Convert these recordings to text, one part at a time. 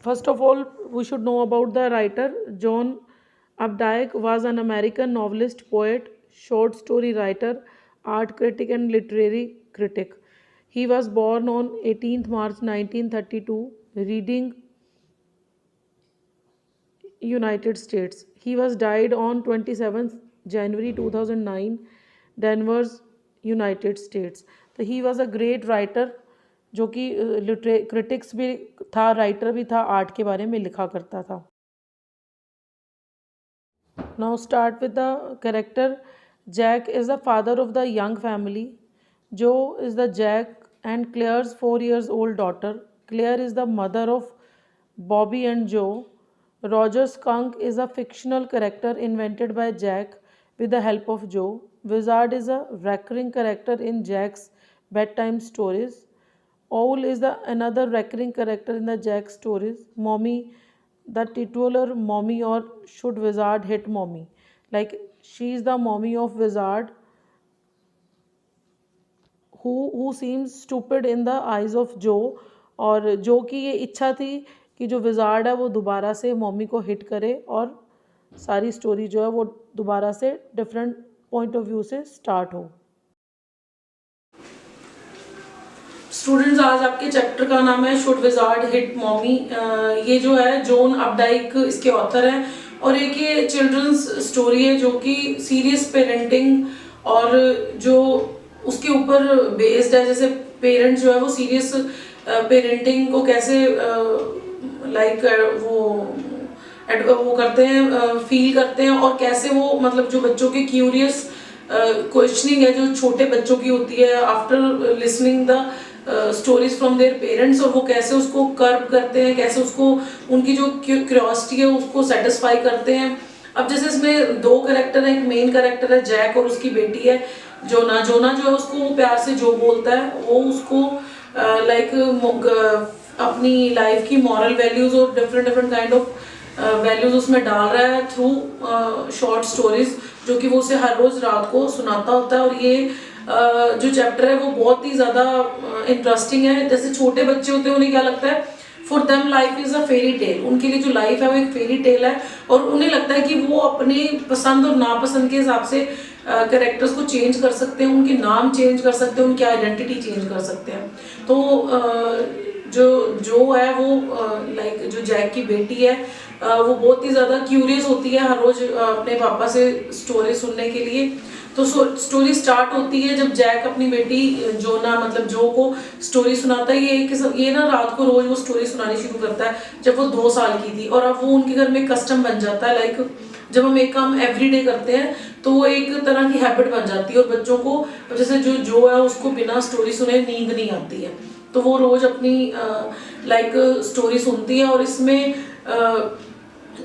First of all, we should know about the writer. John Updike was an American novelist, poet, short story writer, art critic, and literary critic. He was born on 18th March 1932, Reading, United States. He was died on 27th January 2009, Denver's United States. तो he was a great writer, जो कि critics भी था, writer भी था, art के बारे में लिखा करता था. Now start with the character. Jack is the father of the young family. Joe is the Jack and Claire's 4 years old daughter. Claire is the mother of Bobby and Joe. Roger Skunk is a fictional character invented by Jack with the help of Joe. Wizard is a recurring character in Jack's bedtime stories. Owl is another recurring character in the Jack stories. Mommy, the titular mommy, or should Wizard hit mommy? Like she is the mommy of Wizard, who seems stupid in the eyes of Joe. और जो की ये इच्छा थी कि जो wizard है वो दोबारा से मम्मी को हिट करे और सारी स्टोरी जो है वो दोबारा से डिफरेंट पॉइंट ऑफ व्यू से स्टार्ट हो. स्टूडेंट्स, आज आपके चैप्टर का नाम है शुड विजार्ड हिट मॉमी. ये जो है जॉन अपडाइक इसके ऑथर हैं और एक ये चिल्ड्रंस स्टोरी है जो कि सीरियस पेरेंटिंग और जो उसके ऊपर बेस्ड है. जैसे पेरेंट्स जो है वो सीरियस पेरेंटिंग को कैसे वो करते हैं, फील करते हैं और कैसे वो मतलब जो बच्चों के क्यूरियस क्वेश्चनिंग है जो छोटे बच्चों की होती है after listening the stories from their parents, और वो कैसे उसको कर्ब करते हैं, कैसे उसको उनकी जो क्यूरियोसिटी है उसको सेटिस्फाई करते हैं. अब जैसे इसमें दो कैरेक्टर हैं, एक मेन कैरेक्टर है जैक और उसकी बेटी है जोना. जोना जो है उसको वो प्यार से जो बोलता है वो उसको अपनी लाइफ की मॉरल वैल्यूज और different different kind of values उसमें डाल रहा है थ्रू शॉर्ट स्टोरीज जो कि वो उसे हर रोज रात को सुनाता होता है. और ये जो चैप्टर है वो बहुत ही ज़्यादा इंटरेस्टिंग है. जैसे छोटे बच्चे होते हैं उन्हें क्या लगता है, for them life is a fairy tale. उनके लिए जो लाइफ है वो एक फेरी टेल है और उन्हें लगता है कि वो अपनी पसंद और नापसंद के हिसाब से कैरेक्टर्स को चेंज कर सकते हैं, उनके नाम चेंज कर सकते हैं, उनकी आइडेंटिटी चेंज कर सकते हैं. तो जो है वो जो जैक की बेटी है वो बहुत ही ज़्यादा क्यूरियस होती है हर रोज अपने पापा से स्टोरी सुनने के लिए. तो स्टोरी स्टार्ट होती है जब जैक अपनी बेटी जोना मतलब जो को स्टोरी सुनाता है. ये ना रात को रोज वो स्टोरी सुनानी शुरू करता है जब वो 2 साल की थी, और अब वो उनके घर में कस्टम बन जाता है. जब हम एक काम एवरी डे करते हैं तो वो एक तरह की हैबिट बन जाती है और बच्चों को जैसे जो है उसको बिना स्टोरी सुने नींद नहीं आती है, तो वो रोज अपनी स्टोरी सुनती है. और इसमें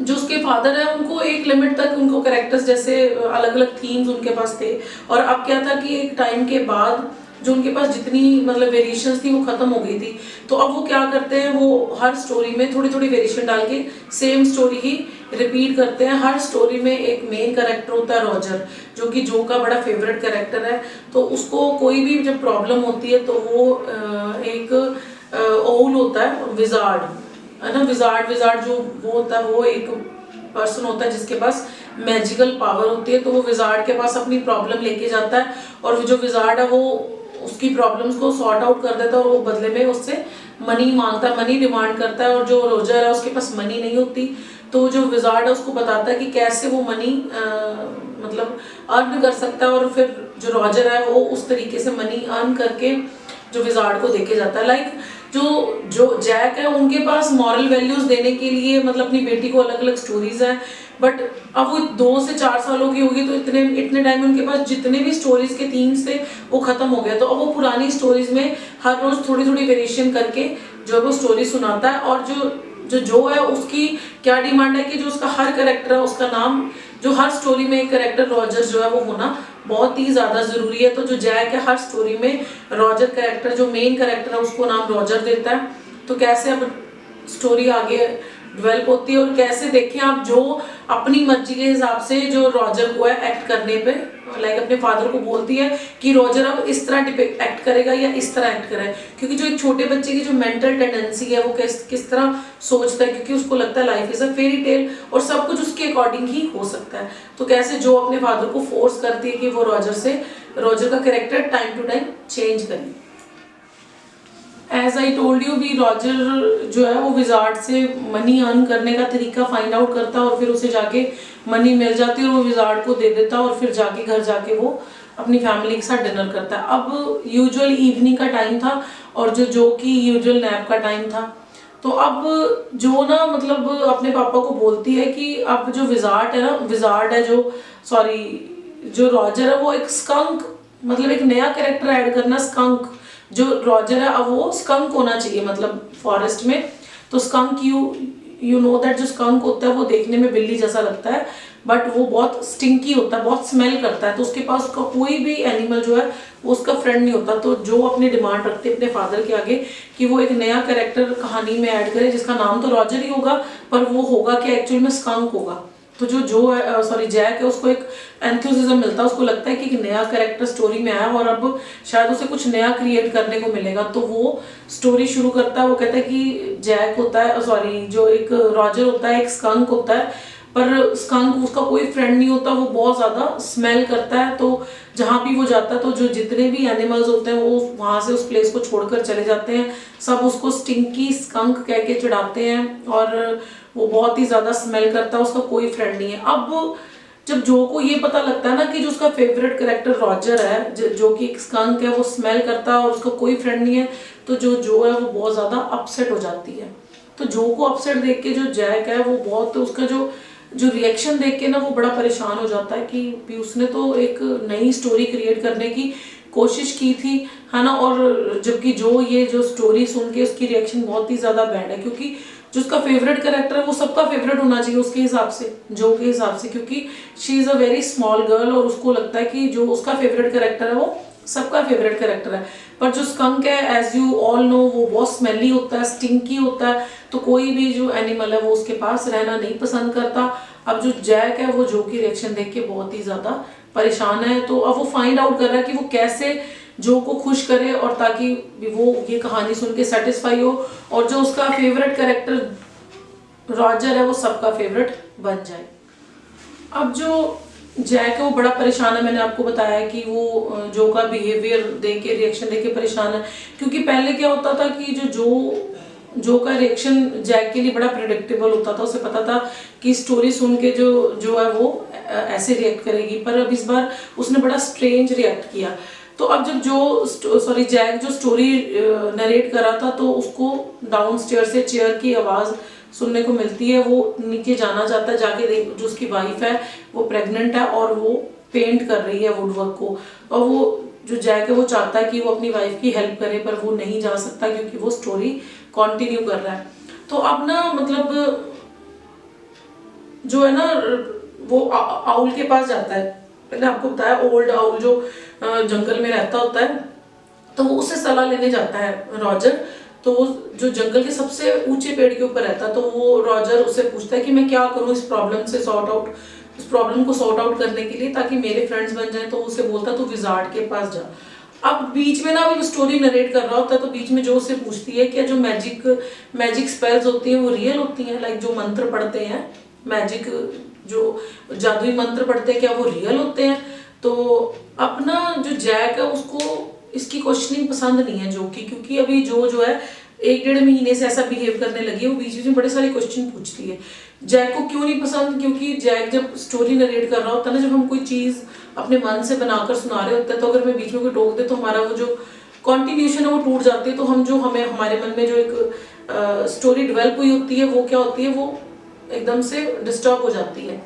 जो उसके फादर है उनको एक लिमिट तक उनको कैरेक्टर्स जैसे अलग अलग थीम्स उनके पास थे, और अब क्या था कि एक टाइम के बाद जो उनके पास जितनी मतलब वेरिएशंस थी वो खत्म हो गई थी. तो अब वो क्या करते हैं, वो हर स्टोरी में थोड़ी थोड़ी वेरिएशन डाल के सेम स्टोरी ही रिपीट करते हैं. हर स्टोरी में एक मेन कैरेक्टर होता है रॉजर, जो कि जो का बड़ा फेवरेट कैरेक्टर है. तो उसको कोई भी जब प्रॉब्लम होती है तो वो एक ओल होता है विजार्ड है ना. विजार्ड जो वो होता है वो एक पर्सन होता है जिसके पास मैजिकल पावर होती है. तो वो विजार्ड के पास अपनी प्रॉब्लम लेके जाता है और जो विजार्ड है वो उसकी प्रॉब्लम्स को सॉर्ट आउट कर देता है और वो बदले में उससे मनी मांगता है, मनी डिमांड करता है. और जो रोजर है उसके पास मनी नहीं होती, तो जो विजार्ड है उसको बताता है कि कैसे वो मनी मतलब अर्न कर सकता है. और फिर जो रॉजर है वो उस तरीके से मनी अर्न करके जो विजार्ड को देके जाता है. जो जैक है उनके पास मॉरल वैल्यूज देने के लिए मतलब अपनी बेटी को अलग अलग स्टोरीज हैं, बट अब वो 2 से 4 सालों की होगी तो इतने टाइम उनके पास जितने भी स्टोरीज के थीम्स थे वो खत्म हो गया. तो अब वो पुरानी स्टोरीज में हर रोज थोड़ी थोड़ी वेरिएशन करके जो है वो स्टोरी सुनाता है. और जो है उसकी क्या डिमांड है कि जो उसका हर कैरेक्टर है उसका नाम, जो हर स्टोरी में एक कैरेक्टर रॉजर जो है वो होना बहुत ही ज्यादा जरूरी है. तो जो जैक है हर स्टोरी में रॉजर कैरेक्टर जो मेन कैरेक्टर है उसको नाम रॉजर देता है. तो कैसे अब स्टोरी आगे डेवलप होती है और कैसे देखें आप जो अपनी मर्जी के हिसाब से जो रॉजर को है एक्ट करने पे लाइक अपने फादर को बोलती है कि रॉजर अब इस तरह एक्ट करेगा या इस तरह एक्ट करेगा, क्योंकि जो एक छोटे बच्चे की जो मेंटल टेंडेंसी है वो किस तरह सोचता है, क्योंकि उसको लगता है life is a fairy tale और सब कुछ उसके अकॉर्डिंग ही हो सकता है। तो कैसे जो अपने फादर को फोर्स करती है कि वो रॉजर का character time to time change करे। एज आई टोल्ड यू भी रॉजर जो है वो विजार्ड से मनी अर्न करने का तरीका फाइंड आउट करता है और फिर उसे जाके मनी मिल जाती है और वो विजार्ड को दे देता है और फिर जाके घर जाके वो अपनी फैमिली के साथ डिनर करता है। अब यूजुअल इवनिंग का टाइम था और जो कि यूजुअल नैप का टाइम था। तो अब जो ना मतलब अपने पापा को बोलती है कि अब जो विजार्ड है जो रॉजर है वो एक स्कंक, मतलब एक नया कैरेक्टर ऐड करना, स्कंक। जो रॉजर है अब वो स्कंक होना चाहिए मतलब फॉरेस्ट में। तो स्कंक यू नो दैट जो स्कंक होता है वो देखने में बिल्ली जैसा लगता है बट वो बहुत स्टिंकी होता है, बहुत स्मेल करता है। तो उसके पास उसका कोई भी एनिमल जो है वो उसका फ्रेंड नहीं होता। तो जो अपनी डिमांड रखते हैं अपने फादर के आगे कि वो एक नया कैरेक्टर कहानी में ऐड करे जिसका नाम तो रॉजर ही होगा पर वो होगा कि एक्चुअल में स्कंक होगा। तो जैक है उसको एक एंथुसिज्म मिलता है, उसको लगता है कि एक नया कैरेक्टर स्टोरी में आया और अब शायद उसे कुछ नया क्रिएट करने को मिलेगा। तो वो स्टोरी शुरू करता है। वो कहता है कि जैक होता है जो एक रॉजर होता है एक स्कंक होता है पर स्कंक उसका कोई फ्रेंड नहीं होता, वो बहुत ज़्यादा स्मेल करता है। तो जहाँ भी वो जाता है तो जो जितने भी एनिमल्स होते हैं वो वहाँ से उस प्लेस को छोड़कर चले जाते हैं, सब उसको स्टिंकी स्कंक कह के चिढ़ाते हैं और वो बहुत ही ज़्यादा स्मेल करता है, उसका कोई फ्रेंड नहीं है। अब जब जो को ये पता लगता है ना कि जो उसका फेवरेट कैरेक्टर रॉजर है जो कि एक स्कंक है, वो स्मेल करता है और उसका कोई फ्रेंड नहीं है, तो जो है वो बहुत ज़्यादा अपसेट हो जाती है। तो जो को अपसेट देख के जो जैक है वो बहुत उसका जो रिएक्शन देख के ना वो बड़ा परेशान हो जाता है कि उसने तो एक नई स्टोरी क्रिएट करने की कोशिश की थी, है ना। और जबकि जो स्टोरी सुन के उसकी रिएक्शन बहुत ही ज़्यादा बैड है, क्योंकि जो उसका फेवरेट कैरेक्टर है वो सबका फेवरेट होना चाहिए उसके हिसाब से, जो के हिसाब से, क्योंकि she is a very small girl और उसको लगता है कि जो उसका फेवरेट कैरेक्टर है वो सबका फेवरेट कैरेक्टर है। पर जो स्कंक है एज यू ऑल नो वो बहुत स्मेली होता है, स्टिंकी होता है, तो कोई भी जो एनिमल है वो उसके पास रहना नहीं पसंद करता। अब जो जैक है वो जो की रिएक्शन देख के बहुत ही ज़्यादा परेशान है। तो अब वो फाइंड आउट कर रहा है कि वो कैसे जो को खुश करे और ताकि वो ये कहानी सुन के सेटिस्फाई हो और जो उसका फेवरेट कैरेक्टर रॉजर है वो सबका फेवरेट बन जाए। अब जो जैक है वो बड़ा परेशान है, मैंने आपको बताया कि वो जो का बिहेवियर देख के रिएक्शन देख के परेशान है, क्योंकि पहले क्या होता था कि जो का रिएक्शन जैक के लिए बड़ा प्रेडिक्टेबल होता था, उसे पता था कि स्टोरी सुन के जो है वो ऐसे रिएक्ट करेगी, पर अब इस बार उसने बड़ा स्ट्रेंज रिएक्ट किया। तो अब जब जैक जो स्टोरी नरेट कर रहा था तो उसको डाउनस्टेयर से चेयर की आवाज़ सुनने को मिलती है। वो नीचे जाना चाहता है, जाके देख जो उसकी वाइफ है वो प्रेग्नेंट है और वो पेंट कर रही है वुडवर्क को, और वो जो जैक है वो चाहता है कि वो अपनी वाइफ की हेल्प करे पर वो नहीं जा सकता क्योंकि वो स्टोरी कंटिन्यू कर रहा है। तो अब ना मतलब जो है ना वो आउल के पास जाता है। मैंने आपको बताया ओल्ड आउल जो जंगल में रहता होता है, तो वो उससे सलाह लेने जाता है रॉजर। तो वो जो जंगल के सबसे ऊंचे पेड़ के ऊपर रहता है, तो वो रॉजर उससे पूछता है कि मैं क्या करूं इस प्रॉब्लम को सॉर्ट आउट करने के लिए ताकि मेरे फ्रेंड्स बन जाएं। तो उसे बोलता तू विजार्ड के पास जा। अब बीच में ना वो स्टोरी नरेट कर रहा होता है तो बीच में जो उससे पूछती है क्या जो मैजिक स्पेल्स होती हैं वो रियल होती हैं, लाइक जो मंत्र पढ़ते हैं मैजिक जो जादुई मंत्र पढ़ते हैं क्या वो रियल होते हैं। तो अपना जो जैक है उसको इसकी क्वेश्चनिंग पसंद नहीं है क्योंकि अभी जो है 1-1.5 महीने से ऐसा बिहेव करने लगी है, वो बीच में बड़े सारे क्वेश्चन पूछती है। जैक को क्यों नहीं पसंद, क्योंकि जैक जब स्टोरी नरेट कर रहा होता है ना, जब हम कोई चीज़ अपने मन से बनाकर सुना रहे होते हैं तो अगर मैं बीच में कोई टोक दे तो हमारा वो जो कॉन्टिन्यूशन है वो टूट जाती है। तो हम जो हमारे मन में जो एक स्टोरी डेवलप हुई होती है वो क्या होती है, वो एकदम से डिस्टर्ब हो जाती है।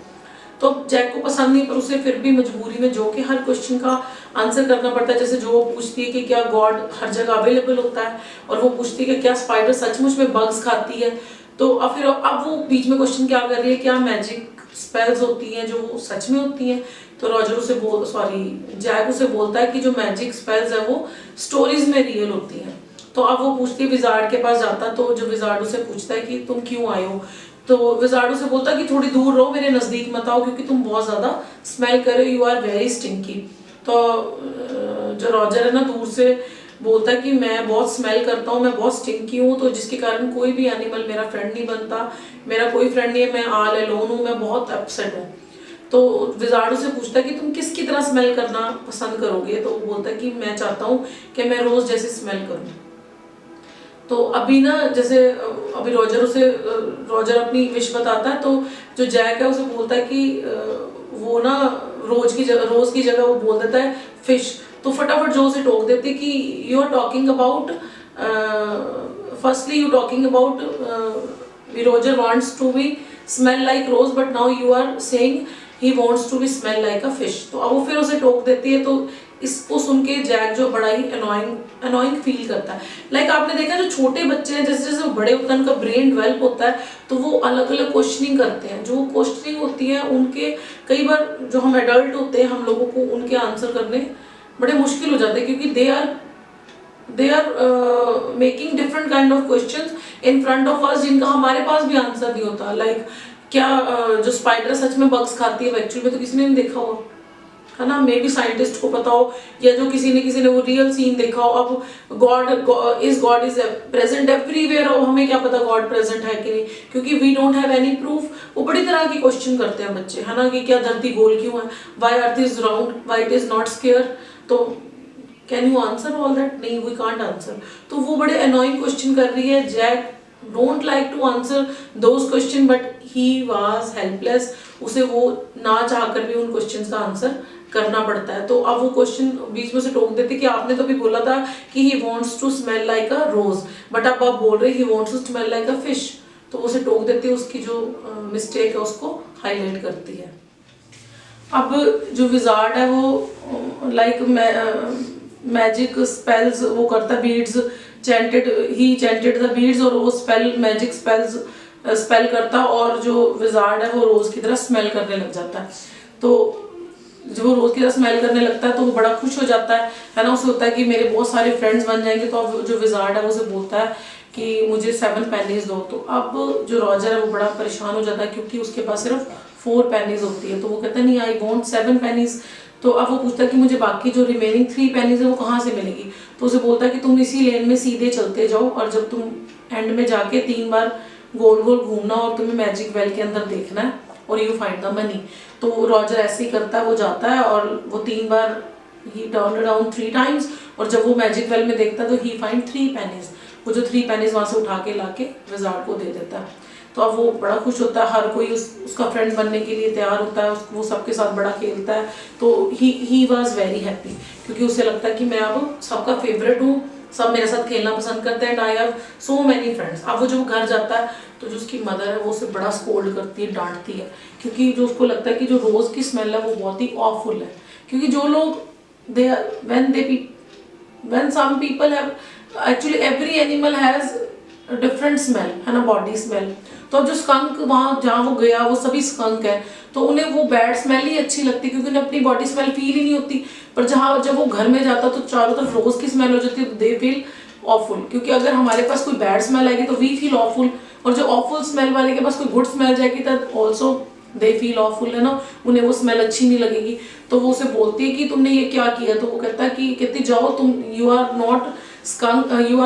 तो जैक को पसंद नहीं, पर उसे फिर भी मजबूरी में जो कि हर क्वेश्चन का आंसर करना पड़ता है। जैसे जो पूछती है कि क्या गॉड हर जगह अवेलेबल होता है, और वो पूछती है कि क्या स्पाइडर सचमुच में बग्स खाती है। तो अब वो बीच में क्वेश्चन क्या कर रही है, क्या मैजिक स्पेल्स होती हैं जो वो सच में होती हैं। तो जैक उसे बोलता है कि जो मैजिक स्पेल्स है वो स्टोरीज में रियल होती हैं। तो अब वो पूछती है, विजार्ड के पास जाता, तो जो विजार्ड उसे पूछता है कि तुम क्यों आए हो। तो विजार्ड उसे बोलता कि थोड़ी दूर रहो, मेरे नज़दीक मत आओ क्योंकि तुम बहुत ज़्यादा स्मेल कर रहे हो, यू आर वेरी स्टिंकी। तो जो रॉजर है ना दूर से बोलता है कि मैं बहुत स्मेल करता हूँ, मैं बहुत स्टिंकी हूँ, तो जिसके कारण कोई भी एनिमल मेरा फ्रेंड नहीं बनता, मेरा कोई फ्रेंड नहीं है, मैं ऑल अलोन हूँ, मैं बहुत अपसेट हूँ। तो विजार्ड से पूछता है कि तुम किसकी तरह स्मेल करना पसंद करोगे, तो वो बोलता है कि मैं चाहता हूँ कि मैं रोज जैसे स्मेल करूँ। तो अभी ना जैसे अभी रॉजर अपनी विश बताता है, तो जो जैक है उसे बोलता है कि वो ना रोज की जगह वो बोल देता है फिश। तो फटाफट जो उसे टोक देती है कि you are talking about, firstly you talking about Roger wants to be smell like rose, but now you are saying he wants to be smell like a fish. तो अब वो फिर उसे टोक देती है। तो इसको सुन के जैक जो बड़ा ही अनोइंग फील करता है। लाइक आपने देखा जो छोटे बच्चे हैं, जैसे जैसे वो बड़े होते हैं उनका ब्रेन डेवलप होता है, तो वो अलग अलग क्वेश्चनिंग करते हैं। जो क्वेश्चनिंग होती है उनके, कई बार जो हम एडल्ट होते हैं हम लोगों को उनके आंसर करने बड़े मुश्किल हो जाते हैं, क्योंकि they are making different kind of questions in front of us, जिनका हमारे पास भी आंसर नहीं होता। लाइक क्या जो स्पाइडर सच में बग्स खाती है एक्चुअली में, तो किसी ने नहीं देखा हो, है ना, मे बी साइंटिस्ट को पता हो, या जो किसी ने वो रियल सीन देखा हो। अब गॉड इज प्रेजेंट एवरीवेयर, और हमें क्या पता गॉड प्रेजेंट है कि नहीं, क्योंकि we don't have any proof. वो बड़ी तरह की क्वेश्चन करते हैं बच्चे, है ना, कि क्या धरती गोल क्यों है, why earth is round, why it is not square. तो can you answer all that? नहीं, वी कांट आंसर। तो वो बड़े अनोइंग क्वेश्चन कर रही है। Jack don't like to answer those question, but he was helpless. उसे वो ना चाहकर भी उन क्वेश्चंस का आंसर करना पड़ता है। तो अब वो क्वेश्चन बीच में से टोक देते कि आपने तो भी बोला था कि he wants to smell like a rose, but अब आप बोल रहे he wants to smell like a fish. तो उसे टोक देती है, उसकी जो मिस्टेक है उसको हाईलाइट करती है। अब जो विजार्ड है वो लाइक मैजिक स्पेल्स वो करता है, beads he chanted the beads, और वो मैजिक स्पेल करता, और जो विजार्ड है वो रोज की तरह स्मेल करने लग जाता है। तो जब वो रोज की तरह स्मेल करने लगता है तो वो बड़ा खुश हो जाता है ना, उसे होता है कि मेरे बहुत सारे फ्रेंड्स बन जाएंगे। तो अब जो विजार्ड है वो उसे बोलता है कि मुझे 7 पेनीज दो। तो अब जो रॉजर है वो बड़ा परेशान हो जाता है, क्योंकि उसके पास सिर्फ 4 पेनीज होती है। तो वो कहता है नहीं, आई वॉन्ट 7 पेनीज। तो अब वो पूछता है कि मुझे बाकी जो रिमेनिंग 3 पेनीज है वो कहाँ से मिलेगी। तो उसे बोलता है कि तुम इसी लेन में सीधे चलते जाओ, और जब तुम एंड में जाके 3 बार गोल गोल घूमना, और तुम्हें मैजिक वेल के अंदर देखना है, और यू फाइंड द मनी। तो रॉजर ऐसे ही करता है, वो जाता है और वो 3 बार ही टर्न अराउंड 3 टाइम्स, और जब वो मैजिक वेल में देखता है तो ही फाइंड 3 पेनीज। वो जो 3 पेनीज वहां से उठा के लाके विजार्ड को दे देता है। तो अब वो बड़ा खुश होता है, हर कोई उसका फ्रेंड बनने के लिए तैयार होता है, वो सबके साथ बड़ा खेलता है। तो ही वॉज वेरी हैप्पी, क्योंकि उसे लगता है कि मैं अब सबका फेवरेट हूँ, सब मेरे साथ खेलना पसंद करते हैं, and I have so many friends. अब वो जब घर जाता है तो जो उसकी मदर है वो उसे बड़ा स्कोल्ड करती है, डांटती है, क्योंकि जो उसको लगता है कि जो रोज की स्मेल है वो बहुत ही ऑफुल है। क्योंकि जो लोग when some people have, actually every animal has a different smell, है ना, बॉडी स्मेल। तो जो स्कंक वहाँ जहाँ वो गया वो सभी स्कंक है, तो उन्हें वो बैड स्मेल ही अच्छी लगती है, क्योंकि उन्हें अपनी बॉडी स्मेल फील ही नहीं होती। पर जब वो घर में जाता तो चारों तरफ रोज की स्मेल हो जाती है, तो दे फील ऑफुल। क्योंकि अगर हमारे पास कोई बैड स्मेल आएगी तो वी फील ऑफुल, और जो ऑफुल स्मेल वाले के पास कोई गुड स्मेल जाएगी तब ऑल्सो दे फील ऑफुल, है ना, उन्हें वो स्मेल अच्छी नहीं लगेगी। तो वो उसे बोलती है कि तुमने ये क्या किया। तो वो कहती जाओ तुम, you are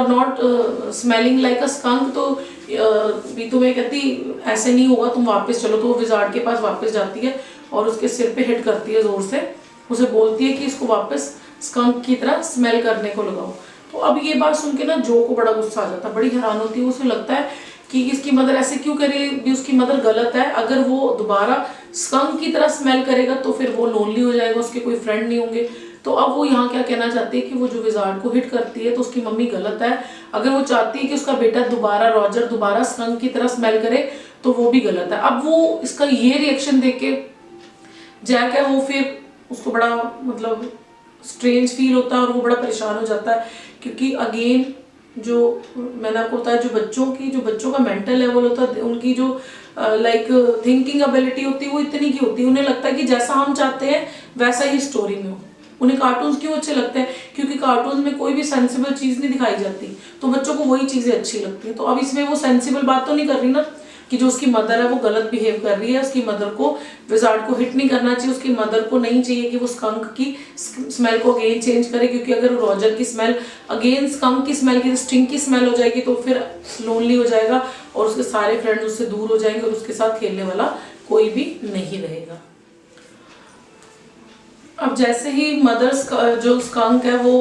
not smelling like a skunk. तो भी तुम्हें कहती ऐसे नहीं होगा, तुम वापस चलो। तो वो विजार्ड के पास वापस जाती है और उसके सिर पे हिट करती है जोर से, उसे बोलती है कि इसको वापस स्कंक की तरह स्मेल करने को लगाओ। तो अब ये बात सुन के ना जो को बड़ा गुस्सा आ जाता है, बड़ी हैरान होती है। उसे लगता है कि इसकी मदर ऐसे क्यों करेगी, उसकी मदर गलत है। अगर वो दोबारा स्कंक की तरह स्मेल करेगा तो फिर वो लोनली हो जाएगा, उसके कोई फ्रेंड नहीं होंगे। तो अब वो यहाँ क्या कहना चाहती है कि वो जो विजार्ड को हिट करती है तो उसकी मम्मी गलत है। अगर वो चाहती है कि उसका बेटा रॉजर दोबारा स्कंक की तरह स्मेल करे तो वो भी गलत है। अब वो इसका ये रिएक्शन देख के जैक है वो फिर उसको बड़ा मतलब स्ट्रेंज फील होता है और वो बड़ा परेशान हो जाता है, क्योंकि अगेन जो मैंने आपको बताया जो बच्चों का मेंटल लेवल होता है, उनकी जो लाइक थिंकिंग एबिलिटी होती है वो इतनी की होती है। उन्हें लगता है कि जैसा हम चाहते हैं वैसा ही स्टोरी में हो। उन्हें कार्टून्स क्यों अच्छे लगते हैं, क्योंकि कार्टून्स में कोई भी सेंसिबल चीज नहीं दिखाई जाती, तो बच्चों को वही चीजें अच्छी लगती है। तो अब इसमें वो सेंसिबल बात तो नहीं कर रही ना, कि जो उसकी मदर है वो गलत बिहेव कर रही है, उसकी मदर को विजार्ड को हिट नहीं करना चाहिए, उसकी मदर को नहीं चाहिए कि वो स्कंक की स्मेल को अगेन चेंज करे, क्योंकि अगर रॉजर की स्मेल अगेन स्कंक की स्मेल की स्टिंक की स्मेल हो जाएगी तो फिर लोनली हो जाएगा और उसके सारे फ्रेंड्स उससे दूर हो जाएंगे और उसके साथ खेलने वाला कोई भी नहीं रहेगा। अब जैसे ही मदर्स जो स्कंक है वो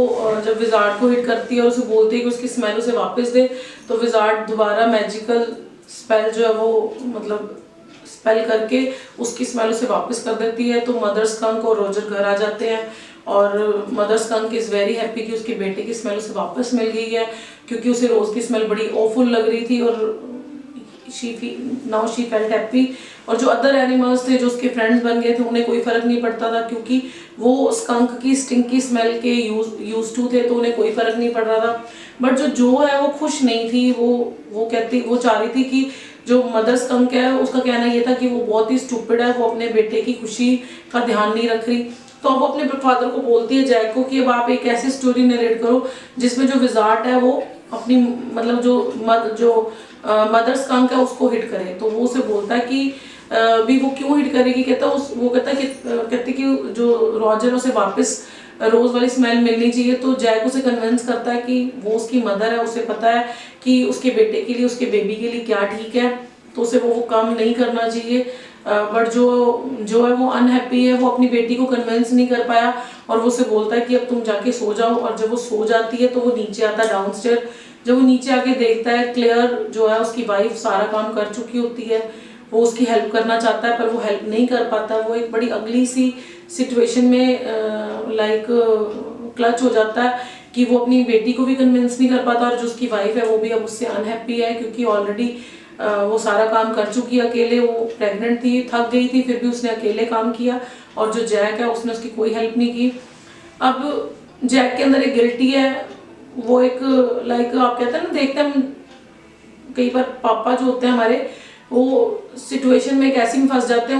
जब विजार्ड को हिट करती है और उसे बोलती है कि उसकी स्मेल उसे वापस दे, तो विजार्ड दोबारा मैजिकल स्पेल जो है वो मतलब स्पेल करके उसकी स्मेल उसे वापस कर देती है। तो मदर स्कंक और रोजर घर आ जाते हैं और mother skunk is very happy कि उसके बेटे की स्मेल उसे वापस मिल गई है, क्योंकि उसे रोज की स्मेल बड़ी ऑफुल लग रही थी और नाउ शी फेल्ट हैप्पी। और जो अदर एनिमल्स थे जो उसके फ्रेंड्स बन गए थे उन्हें कोई फर्क नहीं पड़ता था, क्योंकि वो स्कंक की स्टिंकी स्मेल के यूज टू थे, तो उन्हें कोई फर्क नहीं पड़ रहा था। बट जो है वो खुश नहीं थी, वो चाह रही थी कि जो मदर स्कंक है उसका कहना ये था कि वो बहुत ही स्टूपिड है, वो अपने बेटे की खुशी का ध्यान नहीं रख रही। तो अब वो अपने फादर को बोलती है जैक को कि अब आप एक ऐसी स्टोरी नरेट करो जिसमें जो विजार्ड है वो अपनी मतलब जो मदर स्कंक है उसको हिट करे। तो वो उसे बोलता है कि भी वो क्यों हिट करेगी, वो कहता है कि जो रॉजर उसे वापस रोज वाली स्मेल मिलनी चाहिए। तो जैक उसे कन्विंस करता है कि वो उसकी मदर है, उसे पता है कि उसके बेटे के लिए उसके बेबी के लिए क्या ठीक है, तो उसे वो काम नहीं करना चाहिए। बट जो है वो अनहैप्पी है, वो अपनी बेटी को कन्विंस नहीं कर पाया और वो उसे बोलता है कि अब तुम जाके सो जाओ। और जब वो सो जाती है तो वो नीचे आता है डाउनस्टेयर। जब वो नीचे आके देखता है क्लेयर जो है उसकी वाइफ सारा काम कर चुकी होती है, वो उसकी हेल्प करना चाहता है पर वो हेल्प नहीं कर पाता। वो एक बड़ी अगली सी सिचुएशन में लाइक क्लच हो जाता है कि वो अपनी बेटी को भी कन्विंस नहीं कर पाता और जो उसकी वाइफ है वो भी अब उससे अनहैप्पी है, क्योंकि ऑलरेडी वो सारा काम कर चुकी है अकेले। वो प्रेग्नेंट थी, थक गई थी, फिर भी उसने अकेले काम किया और जो जैक है उसने उसकी कोई हेल्प नहीं की। अब जैक के अंदर एक गिल्टी है, वो एक लाइक आप कहते हैं ना, देखते हैं कई बार पापा जो होते हैं हमारे वो सिचुएशन में एक ऐसी में फंस जाते हैं